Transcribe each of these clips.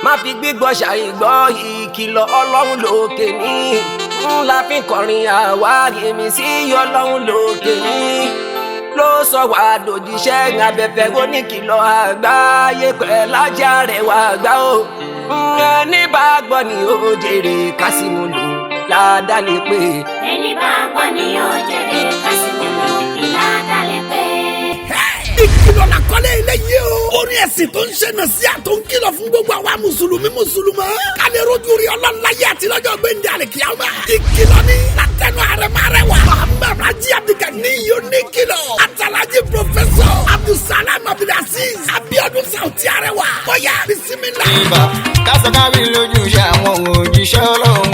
má fi gbígbọ́ ṣàìgbọ́ ìkìlọ̀ ọlọ́run lókè ní ńlá fi kọrin àwárí mi sí ọlọ́run lókè ní ló sọ wá dòjíṣẹ́ abẹ́fẹ́ Onikilo àgbáyé pẹ̀lájí Arewa àgbà o ẹni bá gbọ́ ni ó jèrè kásìmùlù ládàá lè pé. ẹni bá gbọ́ ni ó jèrè kásìmùlù ládàá lè pé. Ikilo la kọ́lé eléyìí o. Orin ẹ̀sìn tó ń ṣe náà sí àtò ń kìlọ̀ fún gbogbo àwa mùsùlùmí mùsùlùmọ́. Kálí rojú rí ọlọ́láyé àti lọ́jọ́ gbẹ̀ndé àlèkìyàmá. Ìkìlọ̀ ni látẹnu Aremo Arewa. Muhammad Raji AbdulGaniyu Onikilo. Alhaji Professor AbdulSalam AbdulAzeez. Saoti Arewa. Bóyá bisimilá. Ibà kásọ̀káwí lójú iṣẹ́ àwọn òjíṣẹ́ Ọlọ́run.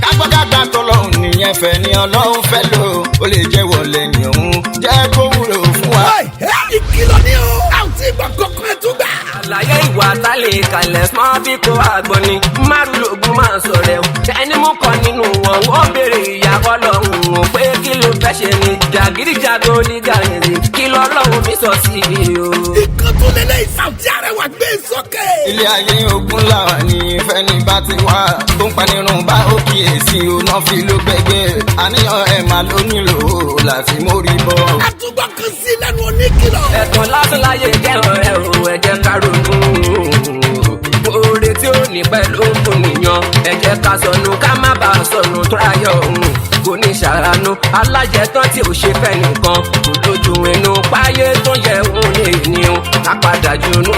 Kágbọ́kágbá tọ́lọ́run nìyẹn fẹ́ ni Ọlọ́run fẹ́ lò. Ó lè jẹ́ wọlé ni òun jẹ́ kó wúlò fún wa. Ìkìlọ̀ ni o. A ò tí ì gbọ́ kókó ẹ̀ tún gbà. àlàyé ìwà àtàlẹ̀ kalẹ̀ small bí kò àgbọ̀n ni márùn lógún máa sọ̀rọ̀ ẹ̀ ẹni mú kan nínú wọn wọ́n béèrè ìyàwó lọ́hùn ún pé kí ló fẹ́ ṣe ni jàgídíjàgò onígàrẹ́rì kí lọ́lọ́hùn mi sọ sí i o. Ìkan tó lélẹ̀ Saoti Arewa gbé sókè. Ilé ayé ogun làwọn ní fẹ́ni bá ti wá tó ń panirun bá ó kíyèsí o náà fi ló gbẹgbẹ́ àníyàn ẹ̀ máa ló nílò láti mórí bọ́. Àtúgbọ̀ kan sí lẹ́nu Onikilo. ẹ̀tàn lásán láyé kẹ́hàn ẹ̀ ò ẹ̀jẹ̀ ká ronú oore tí ó ní pẹ̀lú òkun nìyàn ẹ̀jẹ̀ ká sọnù ká má bàa sọnù tó ráyọ̀ òun kò ní ṣàánú alájẹtán tí ò ṣe fẹ́ nìkan kò lójú inú páyé tó yẹ òun lè ní o àpàdà jùnú.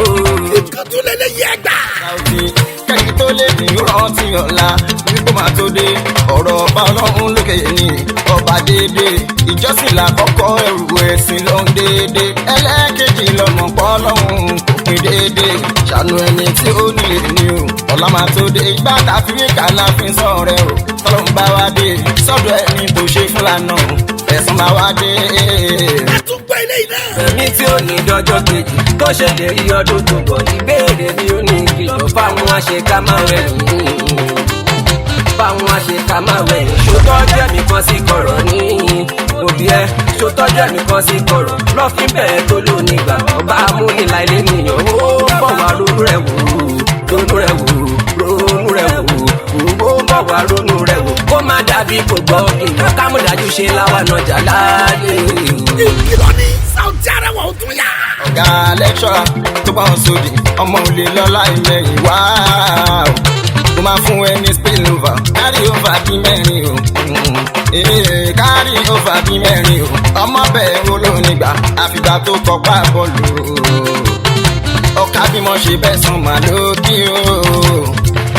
Ìkan tó lélẹ̀ yẹ gbà. Saoti kẹ́kẹ́ tó lè ní rántí ọ̀la wípé máa tó dé ọ̀rọ̀ ọba Ọlọ́run lókè ní ọba déédéé ìjọsìn làkọ́kọ́ ẹrù ẹ̀sìn ló ń déédéé ẹlẹ́ẹ̀kejì lọ́mọ pọ́ Ọlọ́run kò pín déédéé ṣàánú ẹni tí ó nílé ní o ọ̀la máa tó dé ìgbà tàbí ìkà láàfin sọ̀rẹ́ o Ọlọ́run bá wá dé sọ́dọ̀ ẹni tó ṣe fúlànà ẹ̀sùn máa wá dé. Àtúgbọ̀ ilé iná. ẹ̀mí tí ó ní dọ́jọ́ kejì tó ṣèlérí ọdún tó bọ̀ ìbéèrè ni ó ní ìkìlọ̀ fáwọn àṣekámáwẹ̀ fáwọn àṣekámáwẹ̀ ṣòtọ́jú ẹ̀mí kan sí kọ̀rọ̀ ní òbí ẹ̀ ṣòtọ́jú ẹ̀mí kan sí kọ̀rọ̀ lọ́fíìn bẹ́ẹ̀ tó ló nígbà ọba amúnilá ilé nìyàn ó bọ̀ wá ronú rẹ̀ wò ronú rẹ̀ wò ronú rẹ̀ wò ó bọ̀ wá ronú rẹ̀ wò kó má dàbí kò gbọ́ ìyàn kámúdájú ṣe láwa nájà láàyè. Ìkìlọ̀ ni Saoti Arewa ò tún yá. Ọ̀gá lẹ́kṣọ́rà tó bá wọn sódì ọmọ ò lè lọ láì mẹ́yìn wá o. Mo máa fún ẹ ní spill over carry over bí mẹ́rin o. Carry over bí mẹ́rin o. Ọmọ bẹ́ẹ̀ wo ló nígbà àfìgbà tó kọ́pá bọ́ọ̀lù o. Ọ̀ka bímọ ṣe bẹ́ẹ̀ sàn máa lókì o.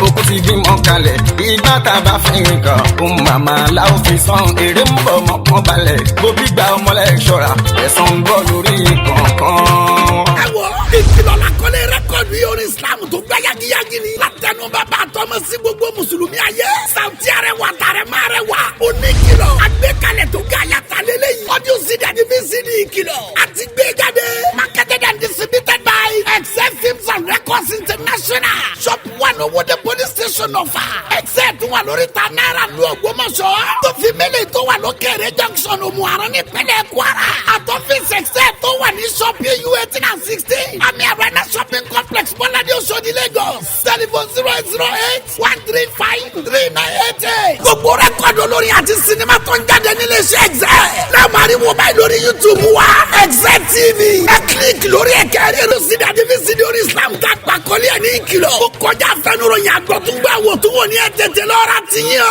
Okùn ti bímọ kalẹ̀ ìgbà tá a bá fi nǹkan òun màmá láò fi san èrè ń bọ̀ mọ́kàn balẹ̀ bó bí gba ọmọ lẹ́ṣọ́ra ẹ̀sán ń bọ̀ lórí kankan. Ẹ wo Ìkìlọ̀ la kọ́lé rẹ́kọ̀dù yìí orin Islam tó gbá yagiyagi ni. Látẹnu bàbá àtọmọ sí gbogbo mùsùlùmí ayé. Saoti Arewa Aremo Arewa Onikilo. Àgbékalẹ̀ tó ga yàtà lélẹ́yìn. Audio CD àti VCD Ikilo. Àti gbé jáde. Marketed and distributed by ExcelTv and Records International. Shop 1 Owode Police Station ọ̀fà. Excel tó wà lórí ta náírà lu Ògbómọ̀ṣọ́. Tó fi mélòó tó wà lókèrè junction Òmùaran nípínlẹ̀ Kwara. Àtọ́fíìsì Excel tó wà ní shop U 18 and 16. Àmì Arena shopping complex Bọ́ládé Oṣòdì Lagos. Telephone 0808-135-3988. Gbogbo rẹ́kọ̀dù olórin àti sinimá tó ń jáde nílé iṣẹ́ Excel. Láàmú wo báyìí lórí YouTube wa. ExcelTv. Ẹ kílíkì lórí ẹ̀kẹ́ rẹ̀ ló sì dájú fi sí ní orí Islam ká pàkọ́lé ẹ̀ ní Ìkìlọ̀. Ó kọjá fẹnuròyìn àgbọ̀túngbà wò tún wò ní ẹ̀ tètè lọ́ra tiyín o.